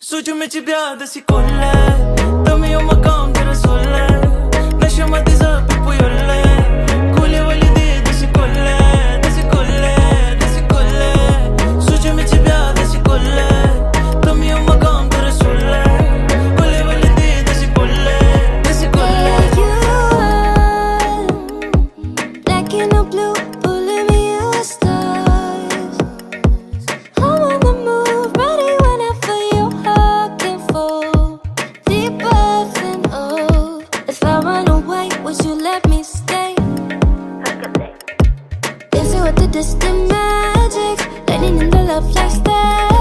Soggiami ci piace si colle Dammi un macam te rasolle Nasce ma ti sa per poi olle Cole voglio dire si colle si colle si colle Soggiami ci piace si colle Dammi un macam te rasolle Cole voglio dire si colle si colle Black and no blue, pulling me a stars. I'm on the move, ready whenever you're looking for deeper than oh. If I run away, would you let me stay? Dancing with the distant magic, lightning in the love like stars.